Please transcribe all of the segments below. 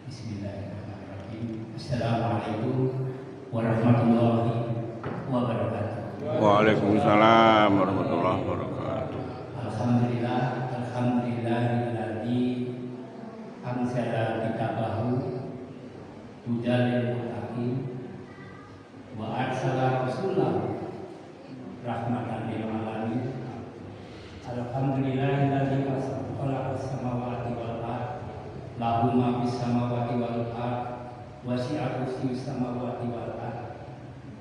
Bismillahirrahmanirrahim. Assalamualaikum warahmatullahi wabarakatuh. Waalaikumsalam warahmatullahi wabarakatuh. Alhamdulillahilladzi anzala kitabahu hudan lil muttaqin wa arsala rasulahu rahmatan lil alamin. Alhamdulillahilladzi khalaqa samawati wal ardh lahu ma fis samawati wal ardh wasi'a kursiyyus samawati wal ardh.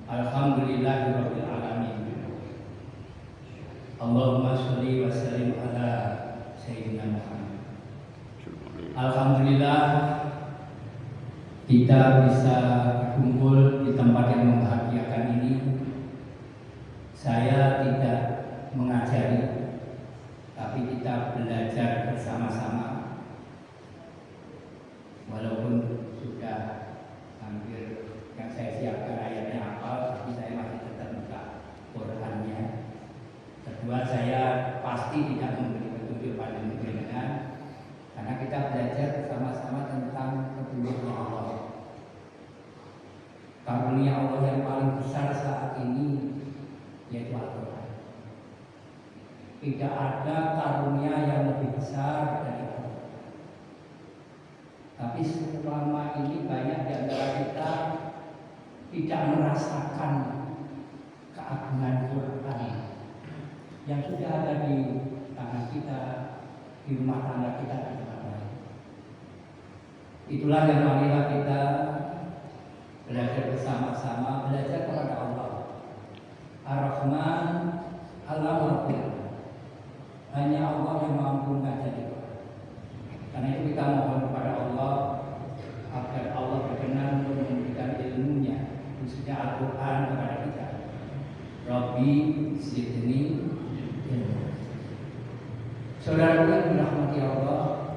Alhamdulillahirabbil alamin. Allahumma sholli wa sallim ala sayyidina Muhammad. Alhamdulillah kita bisa kumpul di tempat yang membahagiakan ini. Saya tidak mengajari, tapi kita belajar bersama-sama. Walaupun sudah hampir yang saya siapkan ayatnya hafal, tapi saya masih tetap buka Qurannya. Kedua, saya pasti tidak memberi petunjuk pada jenengan, karena kita belajar bersama-sama tentang petunjuknya Allah. Karunia Allah yang paling besar saat ini yaitu Al-Quran. Tidak ada karunia yang lebih besar dari Allah. Tapi selama ini banyak di antara kita tidak merasakan keagungan Quran yang sudah ada di tangan kita, di rumah tangga kita dan tempat lain. Itulah yang marilah kita belajar bersama-sama, belajar kepada Allah. Ar-Rahman Al-Rahman. Hanya Allah yang mampu mengajari. Karena itu kita mohon kepada Allah agar Allah berkenan untuk memberikan ilmunya, khususnya Al-Quran kepada kita. Rabbi zidni ilmu. Saudara yang dirahmati Allah,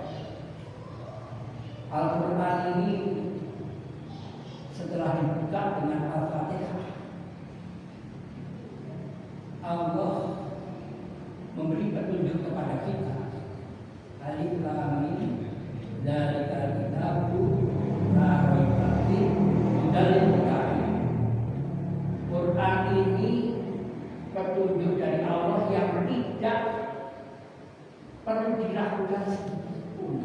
Al-Quran ini setelah dibuka dengan Al-Fatihah, Allah memberi petunjuk kepada kita. Alif lam mim dzalikal kitabu la raiba fihi hudal lil muttaqin. Quran ini petunjuk dari Allah yang tidak perlu diragukan sedikitpun.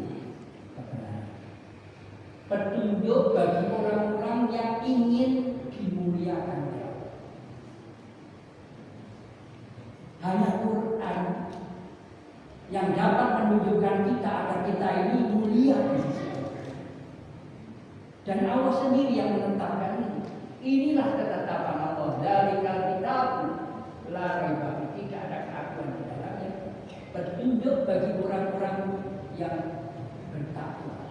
Petunjuk bagi orang-orang yang ingin dimuliakan. Hanya Quran yang dapat menunjukkan kita agar kita ini mulia di sisi Allah. Dan Allah sendiri yang menetapkan ini. Inilah ketetapan Allah. Dzalikal kitabu la raiba fihi, tidak ada keraguan di dalamnya. Petunjuk bagi orang-orang yang bertakwa.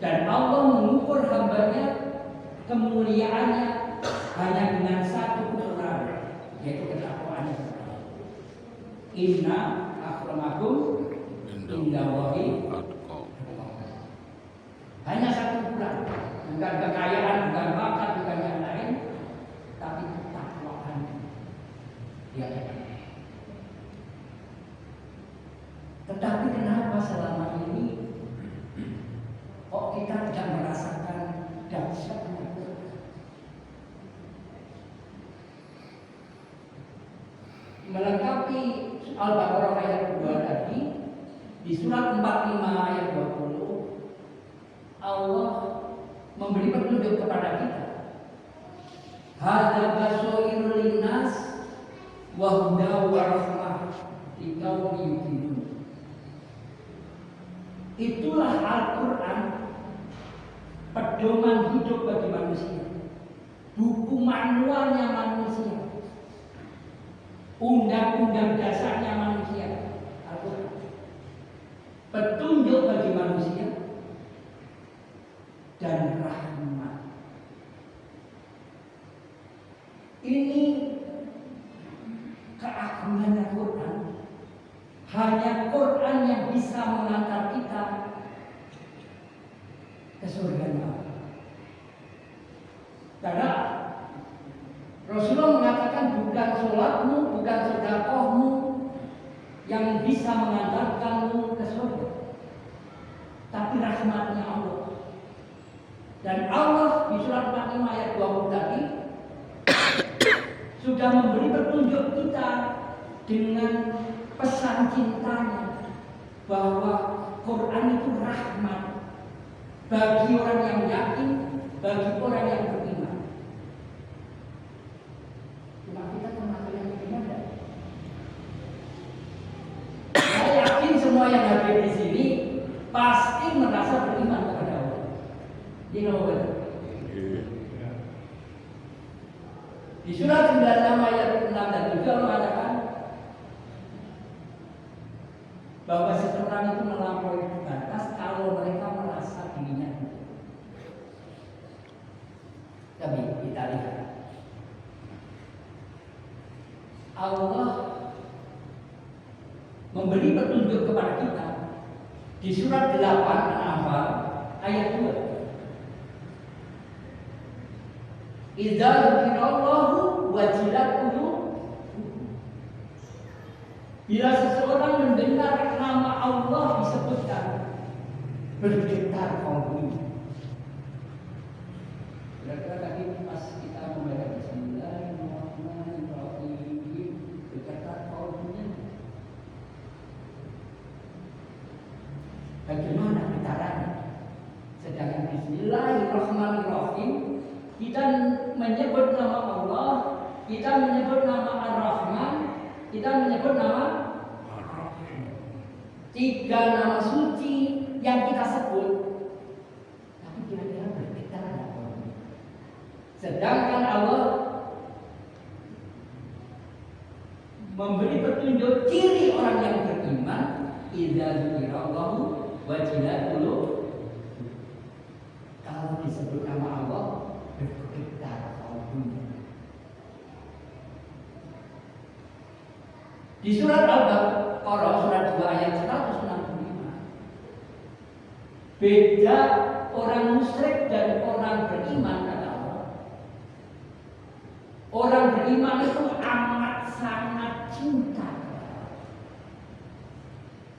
Dan Allah mengukur hambanya, kemuliaannya hanya dengan satu ukuran, yaitu ketakwaannya. Inna akramakum indallahi atqakum. Hanya satu ukuran, bukan kekayaan, bukan bakat, bukan yang lain, tapi ketakwaan. Ya. Tetapi kenapa selama ini kok kita tidak merasakan dahsyatnya Quran? Melengkapi Al-Baqarah ayat 2 tadi, di surat 45 ayat 20, Allah memberi petunjuk kepada kita. Hadza basyirul linnas wa hudaw wa rahmah liqaumin yuqinun. Itulah Al-Quran, pedoman hidup bagi manusia, buku manualnya manusia, undang-undang dasarnya manusia. Al-Quran petunjuk bagi manusia dan rahmat. Ini keagungan Al-Quran. Hanya Quran yang bisa mengantar kita ke surga Allah. Karena Rasulullah mengatakan bukan sholatmu, bukan sedekahmu yang bisa mengantarkanmu ke surga, tapi rahmatnya Allah. Dan Allah di surat 45 ayat 20 tadi sudah memberi petunjuk kita dengan pesan cintanya bahwa Quran itu rahmat bagi orang yang yakin, bagi orang yang beriman. Cuma kita termasuk yang beriman enggak? Saya yakin semua yang hadir di sini pasti merasa beriman kepada Allah. Di nomor di surat 96 ayat 6 dan 7 Allah mengatakan bahwa seseorang itu melampaui batas kalau mereka merasa dirinya. Tapi kita lihat Allah memberi petunjuk kepada kita di surat 8 An-Anfal ayat 2. Idza dzikirallahu wajilat qulubuhum. Bila seseorang mendengar nama Allah disebutkan, bergetar kalbunya. Kira-kira tadi pas kita membaca Bismillahirrahmanirrahim, bergetar kalbunya. Bagaimana getarannya? Sedangkan Bismillahirrahmanirrahim kita menyebut nama Allah, kita menyebut nama Ar-Rahman, kita menyebut nama tiga nama suci yang kita sebut. Tapi kira-kira bergetar apa? Sedangkan Allah memberi petunjuk ciri orang yang beriman, idza dzikirallahu wajilat qulubuhum. Kalau disebut nama Allah bergetar kalbunya. Di surat Al-Baqarah surat 2 ayat 165. Beda orang musyrik dan orang beriman kata Allah. Orang beriman itu amat sangat cinta.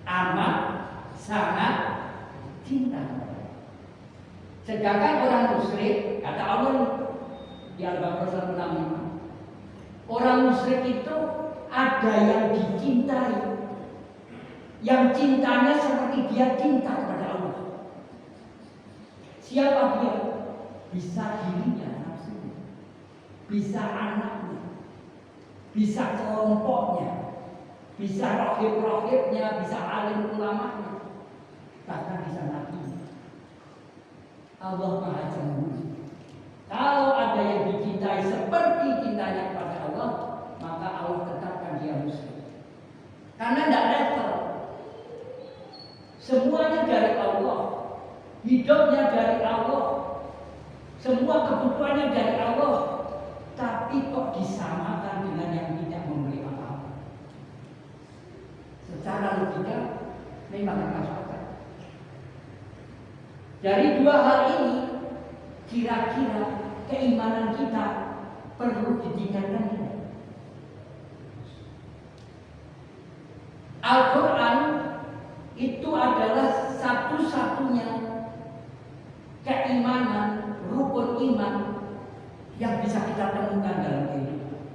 Amat sangat cinta. Sedangkan orang musyrik, kata Allah di Al-Baqarah 165, orang musyrik itu ada yang dicintai, yang cintanya seperti dia cinta kepada Allah. Siapa dia? Bisa dirinya, nafsunya, bisa anaknya, bisa kelompoknya, bisa rohib-rohibnya, bisa alim ulamanya, bahkan bisa nabinya. Allah Maha Cemburu. Kalau ada yang dicintai seperti cintanya kepada Allah, maka Allah tetapkan dia musyrik. Karena tidak level. Semuanya dari Allah, hidupnya dari Allah, semua kebutuhannya dari Allah, tapi kok disamakan dengan yang tidak memberi apa-apa. Secara logika memang akan masuk. Dari dua hal ini, kira-kira keimanan kita perlu ditingkatkan tidak? Al-Quran itu adalah satu-satunya keimanan, rukun iman yang bisa kita temukan dalam kehidupan.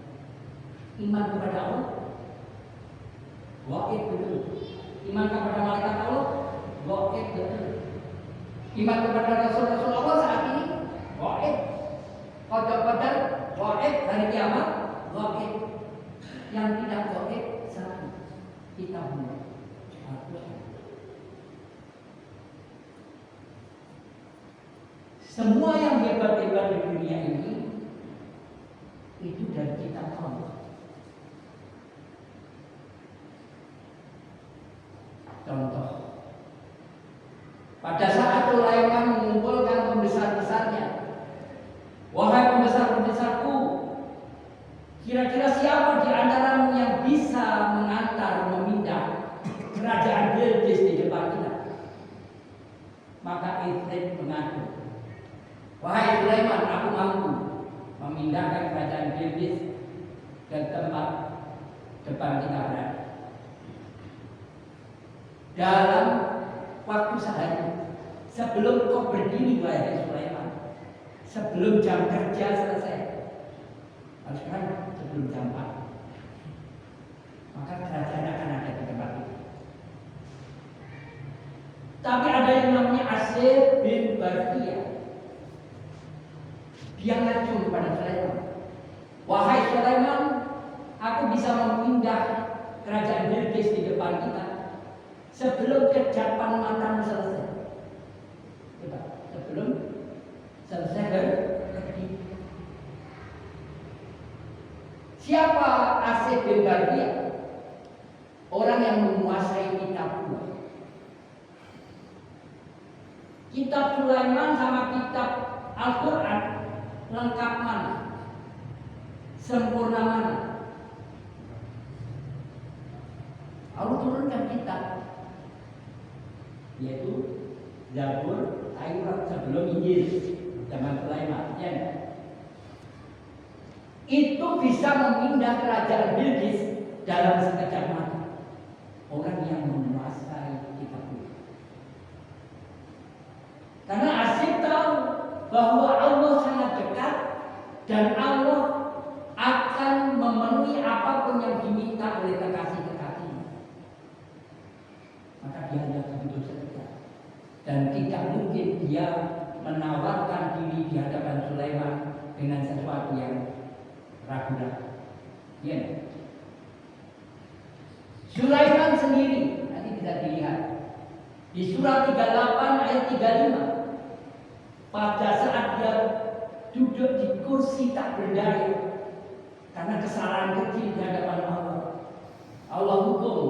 Iman kepada Allah, wa'id betul. Iman kepada malaikat Allah, wa'id betul. Iman kepada Rasul-Rasul Allah saat ini, wa'id. Qadar-qadar, wa'id. Hari kiamat, wa'id. Yang tidak wa'id, satu. Kita mulai. Semua yang hebat-hebat di dunia ini, itu dari kitab Allah. Contoh. Pada saat Sulaiman mengumpulkan pembesar-besarnya, wahai pembesar-pembesarku, kira-kira siapa di antaramu yang bisa mengantar memindah kerajaan Bilqis di depan kita? Maka Ifrit mengadu, wahai Sulaiman, aku mampu memindahkan kerajaan Bilqis ke tempat depan kita berada. Dalam waktu sehari sebelum kau berdiri wahai Sulaiman, sebelum jam kerja selesai. Kalau sekarang sebelum jam 4. Maka kerajaan akan ada di tempat itu. Tapi ada yang namanya Asir bin Barqiyah. Dia ngacung kepada Sulaiman. Wahai Sulaiman, aku bisa memindah kerajaan Bilqis di depan kita sebelum kejapan matamu selesai. Coba, sebelum selesai berkedip. Siapa Asir bin Barqiyah? Orang yang menguasai kitab dua. Kitab Sulaiman sama kitab Al-Quran lengkap mana? Sempurna mana? Allah turunkan kitab, yaitu Zabur, Taurat sebelum Injil zaman Sulaiman. Ya, itu bisa memindah kerajaan Bilqis dalam sekejap mata. Orang yang menguasai kitab itu. Karena Asir tahu bahwa Allah sangat dekat dan Allah akan memenuhi apapun yang diminta oleh kekasih-kekasihnya. Maka dia hanya butuh sekejap. Dan tidak mungkin dia menawarkan diri di hadapan Sulaiman dengan sesuatu yang ragu-ragu. Ya. Sulaiman sendiri nanti bisa dilihat di surat 38 ayat 35. Pada saat dia duduk di kursi tak berdaya karena kesalahan kecil di hadapan Allah, Allah hukum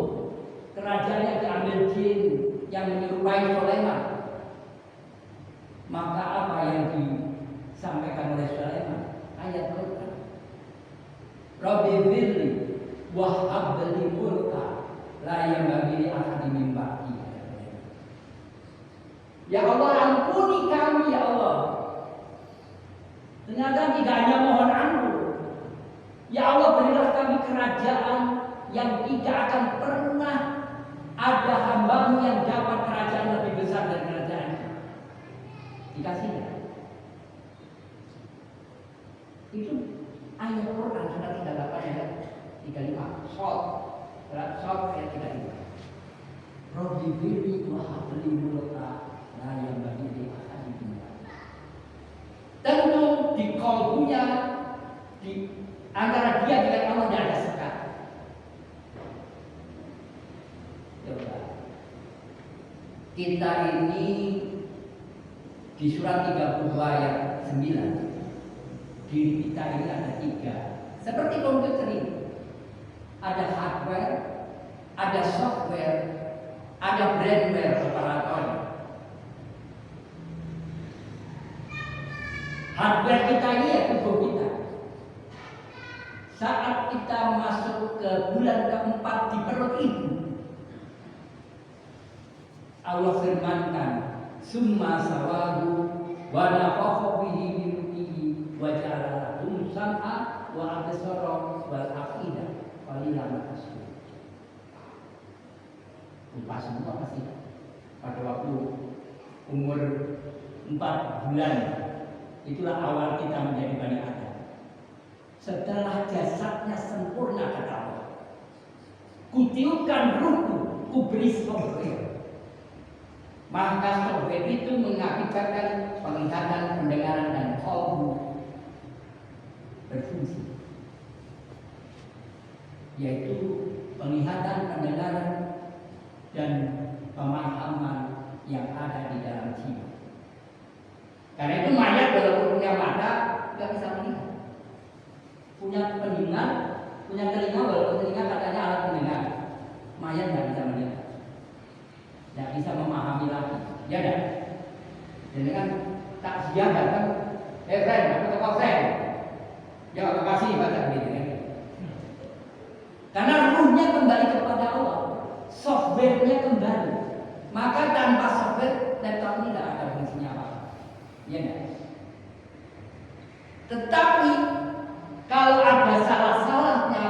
kerajaannya diambil jin yang menyerupai Sulaiman. Maka apa yang disampaikan oleh Sulaiman? Ayat Quran. Rabbi birli wa habli mulka la yanbaghi li ahadin min ba'di. Ya Allah, ampuni kami ya Allah. Ternyata tidak hanya mohon ampun. Ya Allah, berilah kami kerajaan yang tidak akan pernah ada hamba-Mu yang dapat kerajaan lebih besar dari kerajaan. Dikasihnya. Itu ayat Quran surat 38 ayat 35. Short ayat 35. Rabbi birli wa habli mulka la yanbaghi li ahadin min ba'di. Tentu di kalbunya, di antara dia dengan Allah tidak ada sekat. Coba kita ini di surat 32 ayat 9, diri kita ini ada 3. Seperti komputer ini, ada hardware, ada software, ada brandware operator. Hardware kita ini ya tubuh kita. Saat kita masuk ke bulan keempat di perut ibu, Allah firmankan, summa sawahu wa nafakha bihi min ruhihi wa ja'ala lahum sam'a wa absara wal afidah qalilan ma tashkurun. Lupa semua pasti. Pada waktu umur 4 bulan, itulah awal kita menjadi Bani Adam. Setelah jasadnya sempurna, kata Allah, kutiupkan ruhku, kuberi software. Maka software itu mengakibatkan penglihatan, pendengaran, dan kalbu berfungsi, yaitu penglihatan, pendengaran, dan pemahaman yang ada di dalam jiwa. Karena itu mayat walaupun punya mata tidak bisa melihat. Punya pendengar, punya telinga walaupun telinga katanya alat pendengar. Mayat tidak bisa melihat, tidak bisa memahami lagi. Ya dah. Jadi kan takziah datang, friend, aku toko friend. Ya terima kasih baca begitu kan. Karena ruhnya kembali kepada Allah, softwarenya kembali. Maka tanpa software laptop ini tidak ada fungsinya apa. Ya enggak? Tetapi kalau ada salah-salahnya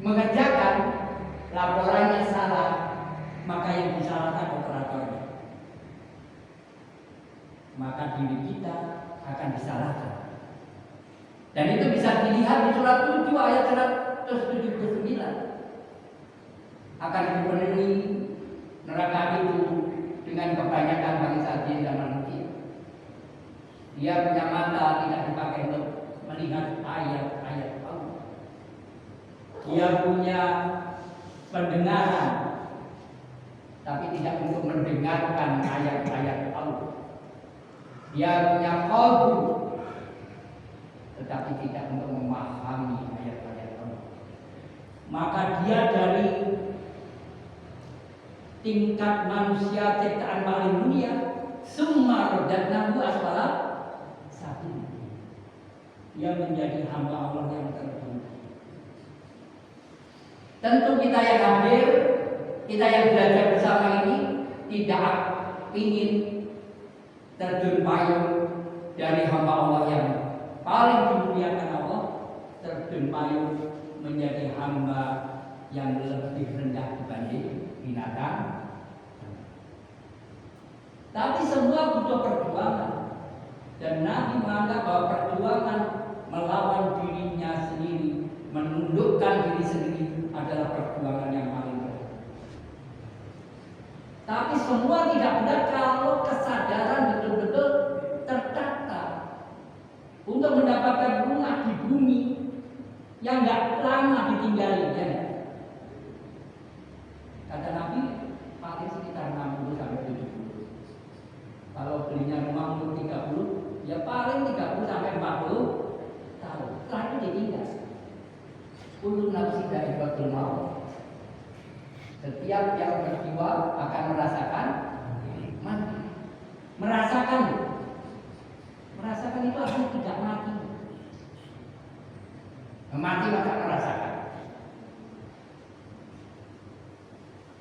mengerjakan, laporannya salah, maka yang disalahkan operatornya. Maka diri kita akan disalahkan. Dan itu bisa dilihat di surat 7 ayat 179. Akan dipenuhi neraka itu dengan kebanyakan bangsa jin dan manusia. Dia punya mata tidak dipakai untuk melihat ayat-ayat Allah. Dia punya pendengaran tapi tidak untuk mendengarkan ayat-ayat Allah. Dia punya qalbu tetapi tidak untuk memahami ayat-ayat Allah. Maka dia dari tingkat manusia ciptaan paling mulia, summa radadnahu asfala safilin. Dia menjadi hamba Allah yang tertinggi. Tentu kita yang hadir, kita yang belajar bersama ini tidak ingin terjun payung dari hamba Allah yang paling dimuliakan Allah, terjun payung menjadi hamba yang lebih rendah dibanding binatang. Tapi semua butuh perjuangan. Dan Nabi menganggap bahwa perjuangan melawan dirinya sendiri, menundukkan diri sendiri adalah perjuangan yang paling berat. Tapi semua tidak benar kalau kesadaran betul-betul tertata untuk mendapatkan rumah di bumi yang gak lama ditinggali. Ya. Kata Nabi paling sekitar 60 sampai 70. Kalau belinya rumah umur 30, ya paling 30 sampai 40 tahun. Setelah itu ditinggal. Kullu nafsin dha'iqatul maut. Setiap yang berjiwa akan merasakan mati. Merasakan itu artinya tidak mati. Mati maka merasakan.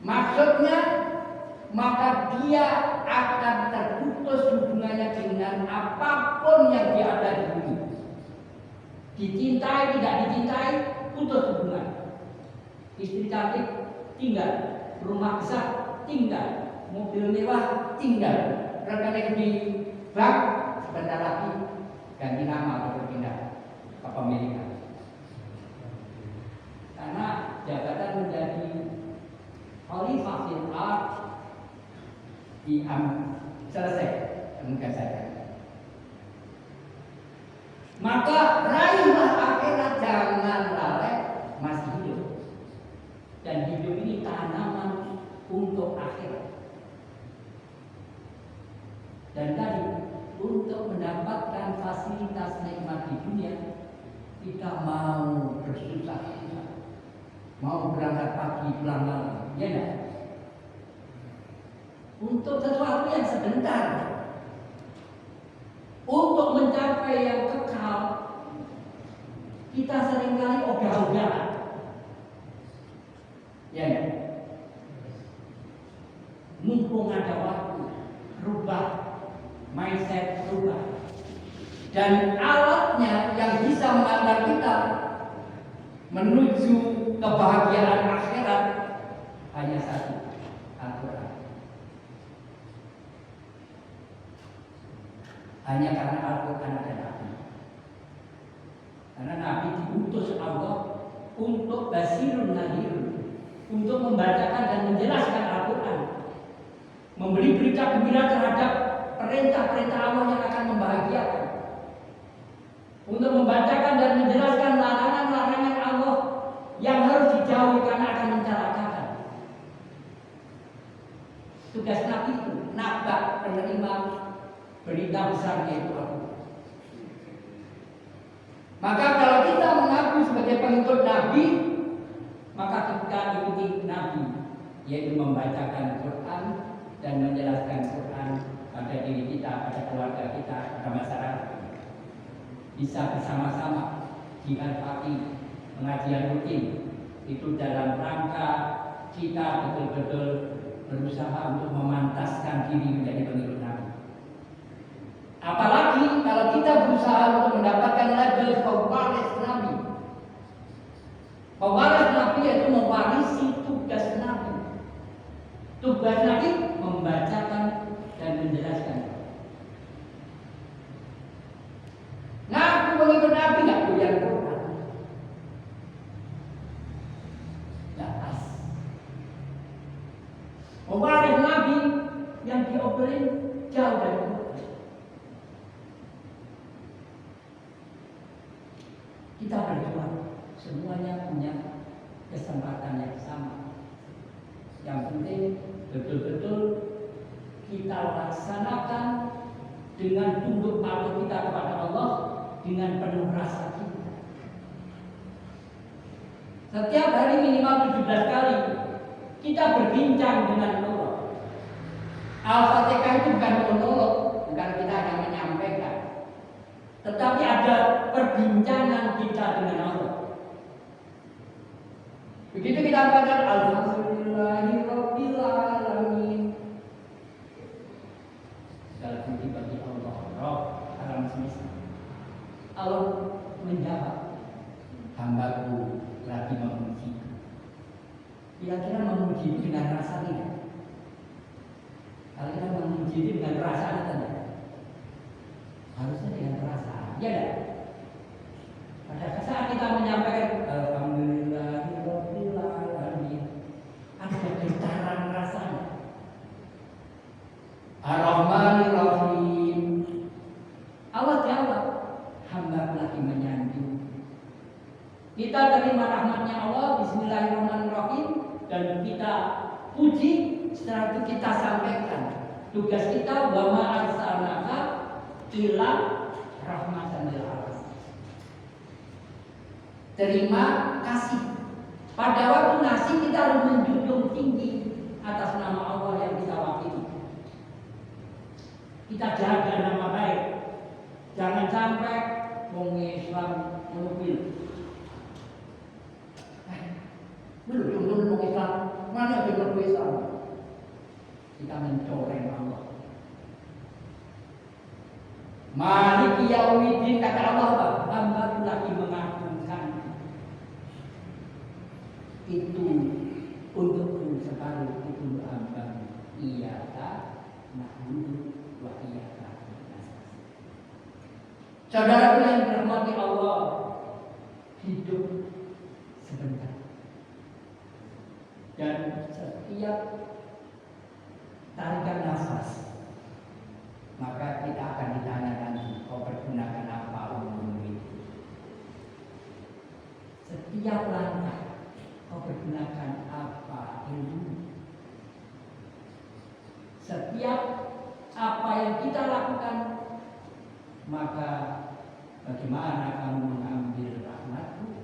Maksudnya maka dia akan terputus hubungannya dengan apapun yang dia ada di bumi. Dicintai, tidak dicintai, putus hubungan. Istri cantik, tinggal. Rumah besar, tinggal. Mobil mewah, tinggal. Rekening di bank, sebentar lagi ganti nama atau berpindah kepemilikan. Karena jabatan menjadi khalifah fil ardh selesai kemudian saya. Maka raihlah akhirat, jangan lalai masih hidup. Dan hidup ini tanaman untuk akhirat. Dan tadi untuk mendapatkan fasilitas nikmat di dunia, kita mau bersusah-susah, mau berangkat pagi pulang malam, ya enggak? Untuk sesuatu yang sebentar, untuk mencapai yang kekal, kita seringkali ogah-ogahan. Ya, mumpung ada waktu, rubah mindset, rubah. Dan alatnya yang bisa mengantar kita menuju kebahagiaan akhirat hanya satu, Al-Quran. Hanya karena Al-Quran ada Nabi. Karena Nabi diutus Allah untuk basirun nadhirun, untuk membacakan dan menjelaskan Al-Quran, memberi berita gembira terhadap perintah-perintah Allah yang akan membahagiakan, untuk membacakan dan menjelaskan larangan-larangan Allah yang harus dijauhi karena akan mencelakakan. Tugas Nabi itu nabak penerima berita besarnya itu Allah. Maka kalau kita mengaku sebagai pengikut Nabi, maka kita ikuti Nabi, yaitu membacakan Quran dan menjelaskan Quran pada diri kita, pada keluarga kita, pada masyarakat. Bisa bersama-sama jihad pagi, pengajian rutin, itu dalam rangka kita betul-betul berusaha untuk memantaskan diri menjadi pengikut Nabi. Apalagi kalau kita berusaha untuk mendapatkan label pewaris Nabi. Pewaris Nabi yaitu mewarisi tugas Nabi. Tugas Nabi membacakan dan menjelaskan. ngobrolin jauh dari Quran. Kita berdua semuanya punya kesempatan yang sama. Yang penting betul-betul kita laksanakan dengan tunduk patuh kita kepada Allah dengan penuh rasa cinta. Setiap hari minimal 17 kali kita berbincang dengan Allah. Al-Fatihah itu bukan monolog, bukan kita hanya menyampaikan, tetapi ada perbincangan kita dengan Allah. Begitu kita baca Alhamdulillahirabbil alamin. Segala puji bagi Allah, Rabb alam semesta. Allah menjawab, hambaku lagi memuji. Kira-kira memuji itu dengan rasa tidak? Kalau kita memuji itu dengan rasa tidak? Harusnya dengan rasa, ya tidak? Pada saat kita menyampaikan Alhamdulillahirabbil alamin, ada getaran rasanya. Ar-Rahmanir-Rahim. Allah jawab, hamba lagi menyanjung. Kita terima rahmatnya Allah, Bismillahirrahmanirrahim, dan kita puji. Setelah itu kita sampaikan tugas kita, wa ma arsalnaka illa rahmatan lil alamin. Terima kasih. Pada waktu ngasih kita harus menjunjung tinggi atas nama Allah yang kita wakili. Kita jaga nama baik. Jangan sampai wong Islam mobil. Belum wong Islam, mana ada wong Islam? Kita mencoreng Allah. Maliki yaumiddin, kata Allah, hamba lagi mengagungkan itu untukku sekali, itu untuk hamba. Iyaka na'budu wa iyaka nasta'in. Saudaraku yang dirahmati Allah, hidup sebentar. Dan setiap tarikan nafas, maka kita akan ditanya nanti, kau pergunakan apa umurmu itu? Setiap langkah, kau pergunakan apa ilmu? Setiap apa yang kita lakukan, maka bagaimana kamu mengambil rahmatku,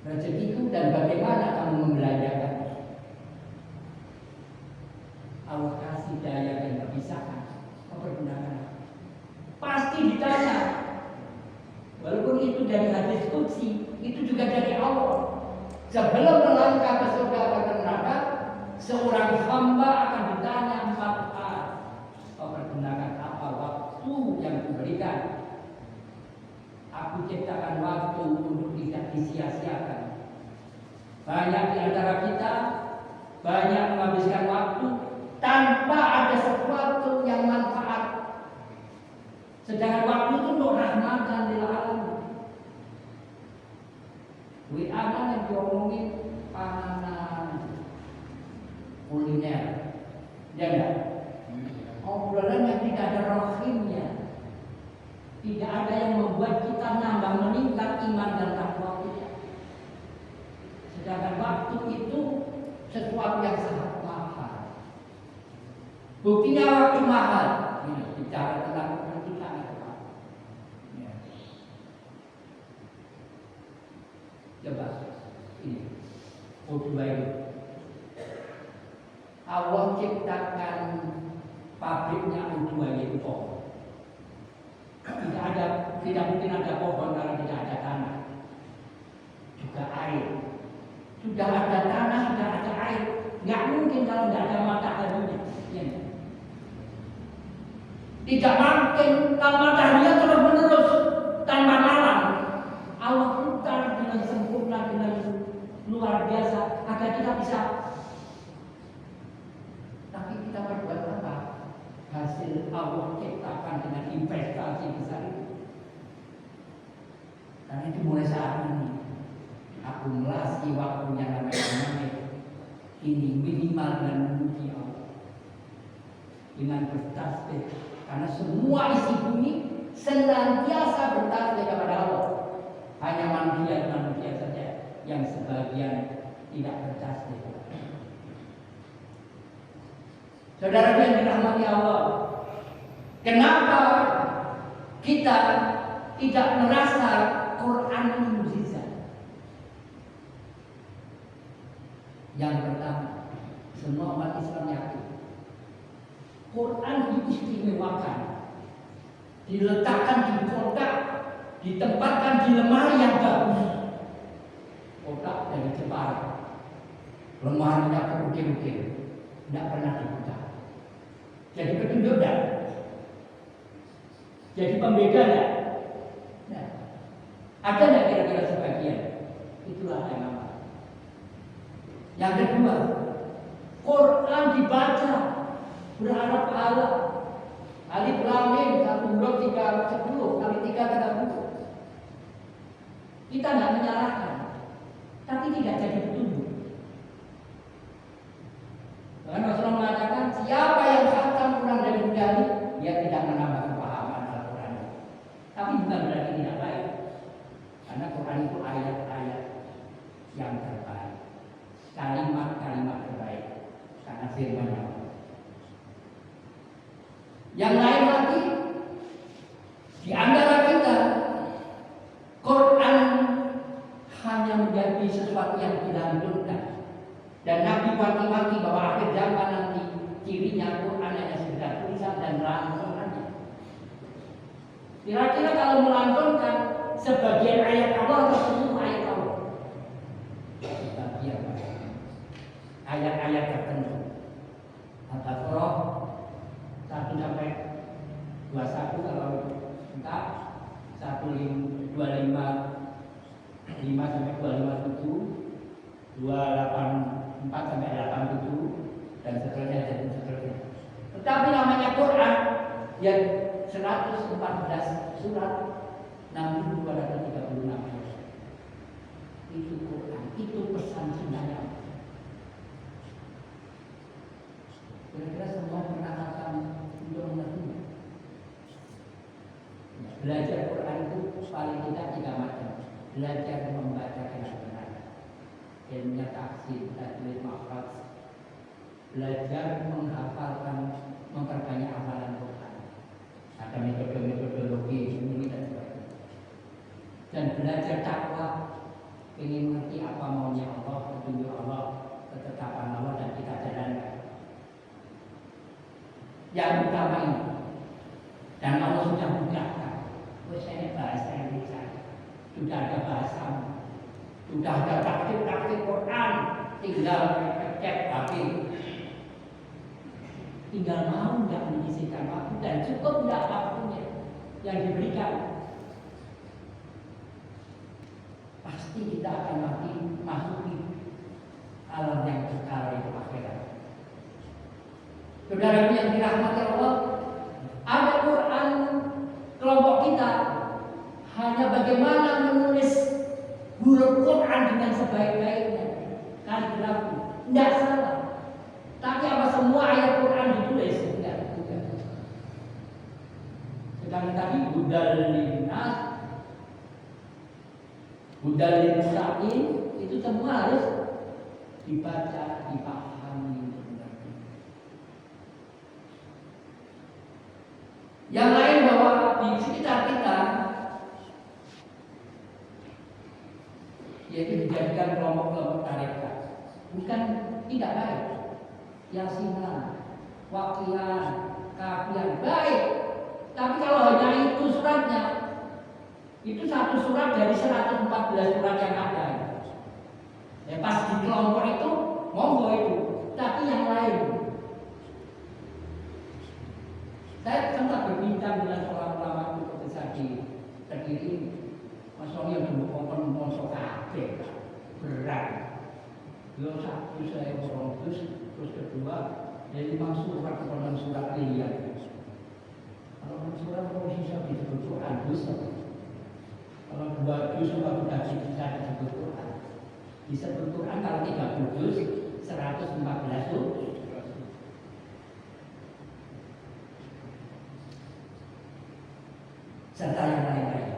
rezekiku, dan bagaimana kamu membelanjakan? Allah kasih daya yang terpisahkan, kau pergunakan. Pasti ditanya. Walaupun itu dari hadis qudsi, itu juga dari Allah. Sebelum melangkah ke surga atau ke neraka, seorang hamba akan ditanya 4 hal. Kau pergunakan apa waktu yang kuberikan? Aku ciptakan waktu untuk tidak disia-siakan. Banyak di antara kita banyak menghabiskan waktu tanpa ada sesuatu yang manfaat. Sedangkan waktu itu untuk rahmatan lil alamin. Duit anak yang diomongin panganan, kuliner, ya enggak? Obrolan yang tidak ada rohimnya, tidak ada yang membuat kita nambah meningkat iman dan takwa kita. Sedangkan waktu itu sesuatu yang sangat mahal. Buktinya waktu mahal. Ini bicara tentang kita apa? Ya. Coba ini O2 ini. Allah ciptakan pabriknya O2 itu. Tidak mungkin ada pohon kalau tidak ada tanah. Juga air. Sudah ada tanah, sudah ada air. Nggak mungkin kalau tidak ada mataharinya. Ya. Tidak mungkin kalau mataharinya terus menerus tanpa malam. Allah putar dengan sempurna, dengan luar biasa agar kita bisa. Tapi kita berbuat apa? Hasil Allah ciptakan dengan investasi besar itu. Karena itu mulai saat ini akumulasi waktunya namanya ini minimal dengan memuji Allah. dengan bertasbih, karena semua isi bumi senantiasa bertasbih kepada Allah. Hanya manusia saja yang sebagian tidak bertasbih. Saudara yang dirahmati Allah, kenapa kita tidak merasa Quran ini mukjizat? Yang pertama, semua umat Islam yakin Quran diistimewakan, diletakkan di kotak, ditempatkan di lemari yang bagus. Kotak dari Jepang, lemarinya berukir-ukir, tidak pernah dibuka. Jadi petunjuk tidak? Jadi pembeda tidak? Nah, ada tidak kira-kira sebagian? Itulah yang apa? Yang kedua, Quran dibaca berharap pahala. Alif Lam Mim 1 huruf 3 10 kali 3 30. Kita tidak menyalahkan, tapi tidak jadi petunjuk. Karena Rasulullah mengatakan, siapa yang khatam Quran dan mendali, dia tidak menambah kepahaman Al-Quran. Tapi bukan berarti tidak baik, karena Quran itu ayat-ayat yang terbaik, kalimat-kalimat terbaik, karena firman Allah. Yang lain lagi, di antara kita, Quran hanya menjadi sesuatu yang dilanjutkan. Dan Nabi wanti-wanti bahwa akhir zaman nanti cirinya Quran hanya sekedar tulisan dan lantunan. Kira-kira kalau melantunkan sebagian ayat Allah atau semua ayat Allah? Sebagian ayat-ayat tertentu. Al-Baqarah 1 sampai 21 kalau enggak 125 5 sampai 257 284 sampai 87 dan seterusnya dan seterusnya. Tetapi namanya Quran yang 114 surat 6.236 ayat. Itu Quran, itu pesan sebenarnya. Kira-kira semua pernah akan untuk mengerti. Belajar Quran itu paling tidak 3 macam. Belajar membaca dengan benar, ilmunya tahsin, tajwid, makhraj. Belajar menghafalkan, memperbanyak hafalan Quran. Ada metode-metodologi ini dan sebagainya. Dan belajar takwa, ingin mengerti apa maunya Allah, petunjuk Allah, ketetapan Allah dan kita jalankan. Yang utama ini, dan Allah sudah mudahkan. Saya bahasa Indonesia, sudah ada bahasa, sudah ada tafsir Quran, tinggal cek tapi tinggal mau tidak menyisihkan waktu dan cukup tidak waktunya yang diberikan. Pasti kita akan masuki alam yang kekal itu akhirat. Saudara yang dirahmati Allah, ada Quran kelompok kita hanya bagaimana menulis huruf Quran dengan sebaik-baiknya, kaligrafi, tidak salah. Tapi apa semua ayat Quran ditulis? Tidak, bukan. Sedang tadi hudal linnas, hudal lil-muttaqin, itu semua harus dibaca, dipahami. Yang lain bahwa di sekitar kita, yaitu dijadikan kelompok-kelompok tarekat, bukan tidak baik. Yasinan, Waqian, Kafian, baik. Tapi kalau hanya itu suratnya, itu satu surat dari 114 surat yang ada. Ya pas di kelompok itu, monggo itu. Tapi yang lain, saya sempat berbincang dengan seorang ulama cukup besar di Kediri ini. Maksudnya dulu kompon kabeh berat. Yo satu saya terus kedua jadi 5 surat kepada surat pilihan. Kalau surat kok bisa disebut Quran bisa. Kalau 2 juz sudah bisa disebut Quran. Disebut Quran kalau 30 juz 114 juz. serta yang lain-lain.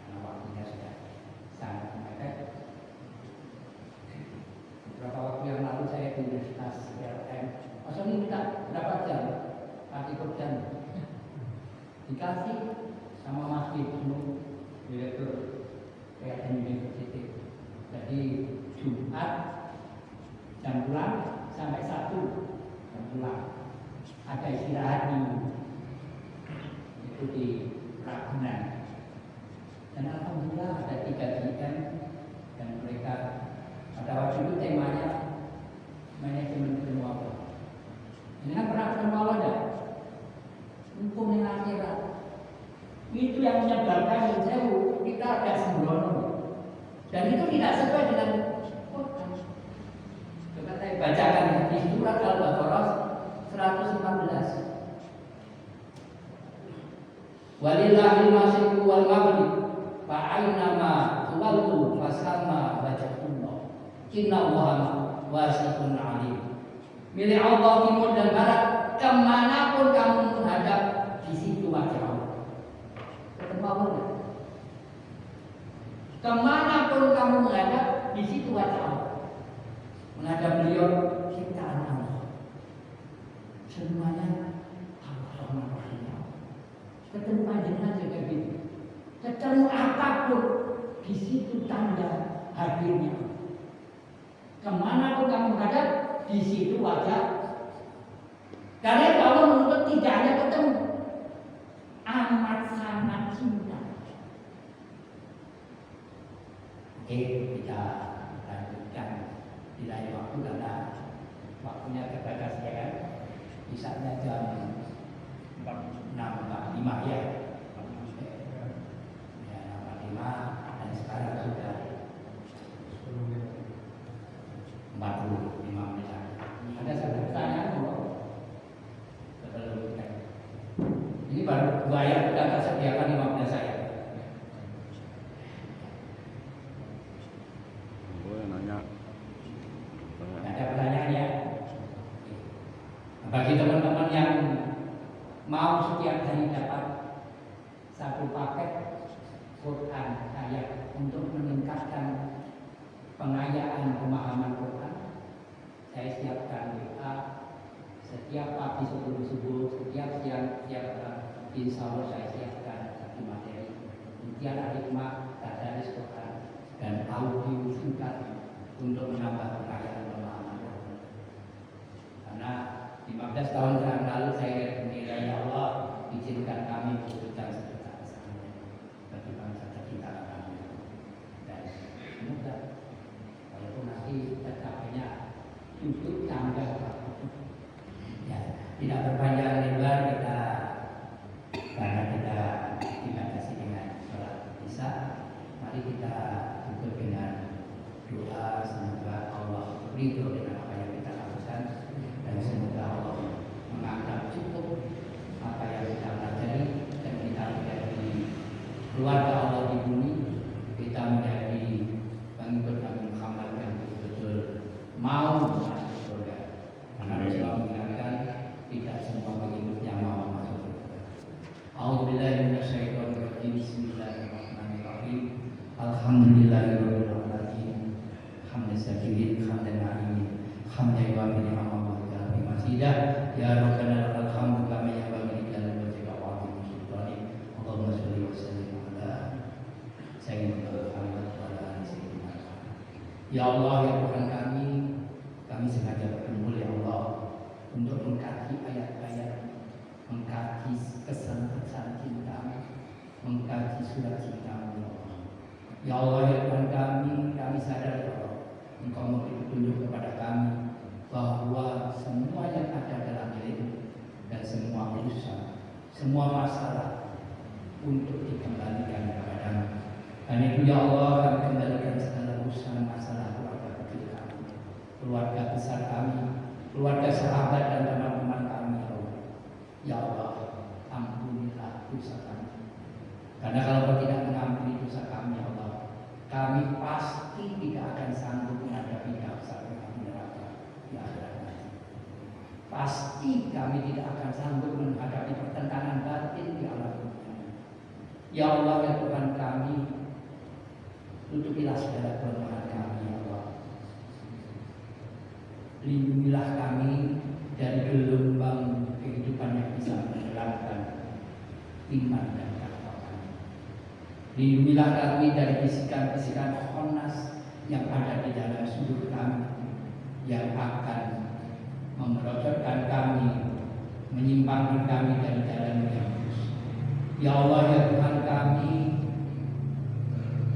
Karena waktunya sudah sangat mepet. Beberapa waktu yang lalu saya di Universitas PLN, masa minta berapa jam? Ikut jam dikasih sama Mas Ibnu, Direktur PLN University. Jadi Jumat jam pulang sampai Sabtu jam pulang. Ada istirahat itu di Ragunan. Dan alhamdulillah ada 3 GM dan mereka pada waktu itu temanya manajemen renewable. Ini kan pernah renewable ya? Hukum yang akhirat. Itu yang menyebabkan kita ada sembrono. Dan itu tidak sesuai dengan Quran. Coba saya bacakan di surat Al-Baqarah 114. Walillahil masyriqu wal maghrib fa aynama tuwallu fasamma wajhullah. Innallaha wasi'un 'alim. Milik Allah timur dan barat, kemanapun kamu menghadap, di situ wajah Allah. Ketemu Allah enggak? Kemanapun kamu menghadap, di situ wajah Allah. Menghadap beliau, ciptaan Allah. Semuanya Allah. Ketemu panjenengan juga gitu. Ketemu apapun, di situ tanda hadirnya. Kemanapun kamu menghadap, di situ wajah. Karena Allah menuntut tidak hanya ketemu, amat sangat cinta. Oke, kita lanjutkan di lain waktu karena waktunya terbatas ya kan. Misalnya jam 6.45 ya. Ya 6.45 dan sekarang sudah 45 menit. Ada satu pertanyaan sebelum kita. Ini baru 2 ayat sudah tersediakan 15 ayat. Boleh nanya. Ada pertanyaan ya? Bagi teman-teman yang mau setiap hari dapat 1 paket Quran ayat untuk meningkatkan pengayaan pemahaman Quran, saya siapkan WA setiap pagi sebelum subuh, setiap siang, insya Allah saya siapkan satu materi Intial Hikmah, Tadaris Quran, dan audio singkat untuk menambah pengayaan pemahaman Quran. Karena 15 tahun yang lalu saya menilai, ya Allah, izinkan kami berbicara sebentar bagi bangsa kita kami. Dan semoga walaupun nanti tercapainya cukup tanggal ya, tidak berpanjang lebar kita, karena kita dibatasi dengan sholat isya. Mari kita tutup dengan doa, semoga Allah ridho dengan apa yang kita lakukan, dan semoga Allah menganggap cukup apa yang kita pelajari, dan kita menjadi keluarga Allah di bumi, kita menjadi pengikut Nabi Muhammad yang betul-betul mau masuk surga. Karena Rasulullah mengatakan tidak semua pengikutnya mau masuk surga. A'udzubillahi minasyaitonir rajim. Bismillahirrahmanirrahim. Alhamdulillahirabbil alamin. Hamdan syakirin, hamdan alimin, hamdan yu'affi ni'amahu wa yu'affi masidah. Ya Rabbana lakal hamdu kama yanbaghi li jalali wajhika wa 'azimi sultanik. Allahumma shalli wa sallim ala sayyidina Muhammad wa ala ali sayyidina Muhammad. Ya Allah, ya Tuhan kami sengaja bertemu ya Allah untuk mengkaji ayat-ayat, mengkaji kesan-kesan cinta, mengkaji surat cinta-Mu ya Allah. Ya Allah, ya Tuhan kami sadar ya Allah, Engkau memberi petunjuk kepada kami bahwa semua yang ada dalam hidup dan semua urusan, semua masalah untuk dikembalikan kepada-Mu. Dan itu ya Allah, kami kembalikan segala urusan masalah keluarga kecil kami, keluarga besar kami, keluarga sahabat dan teman-teman kami ya Allah. Ya Allah, ampunilah dosa kami. Karena kalau Kau tidak mengampuni dosa kami ya Allah, kami pasti tidak akan sanggup menghadapi dasar neraka di akhirat nanti. Pasti kami tidak akan sanggup menghadapi pertentangan batin di alam dunia. Ya Allah, ya Tuhan kami, tutupilah segala kelemahan kami, ya Allah. Lindungilah kami dari gelombang kehidupan yang bisa menghilangkan iman dan takwa kami. Lindungilah kami dari bisikan-bisikan khonas yang ada di dalam sudut kami, yang akan memerosotkan kami, menyimpangkan kami dari jalan yang lurus. Ya Allah, ya Tuhan kami,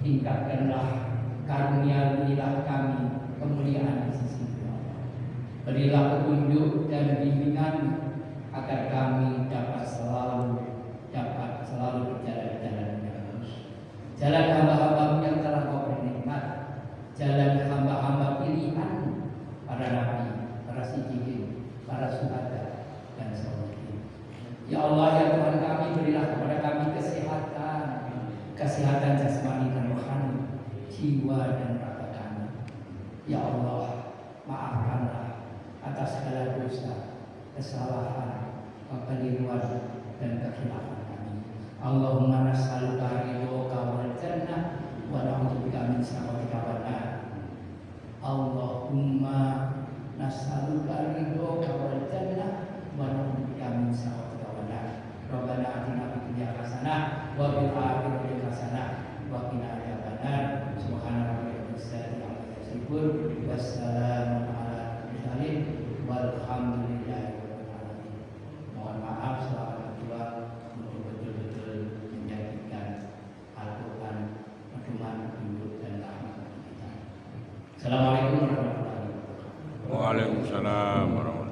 tingkatkanlah, karuniailah kami kemuliaan di sisi Allah. Berilah petunjuk dan bimbingan agar kami dapat selalu berjalan di jalan yang lurus. Jalan hamba-hamba yang telah Kau beri nikmat, jalan hamba-hamba pilihan para nabi, para siddiqin, para syuhada dan sholihin. Ya Allah, ya Tuhan kami, berilah kepada kami kesehatan jasmani dan rohani, jiwa dan raga kami. Ya Allah, maafkanlah atas segala dosa, kesalahan, kekeliruan dan kekhilafan kami. Allahumma nas'aluka ridhoka wal jannah wa na'udzubika min sakhatika wan nar. Allahumma nas'aluka ridhoka wal jannah wa na'udzubika min sakhatika wan nar. Rabbana atina fid dunya hasanah wa fil akhirati hasanah wa qina adzabannar. Subhana rabbika rabbil izzati amma yasifun, wassalamun ala mursalin walhamdulillahi rabbil alamin. Mohon maaf selama kedua untuk betul-betul menjadikan Al-Quran pedoman hidup dan rahmat bagi kita. Assalamualaikum warahmatullahi wabarakatuh. Waalaikumsalam warahmatullahi wabarakatuh.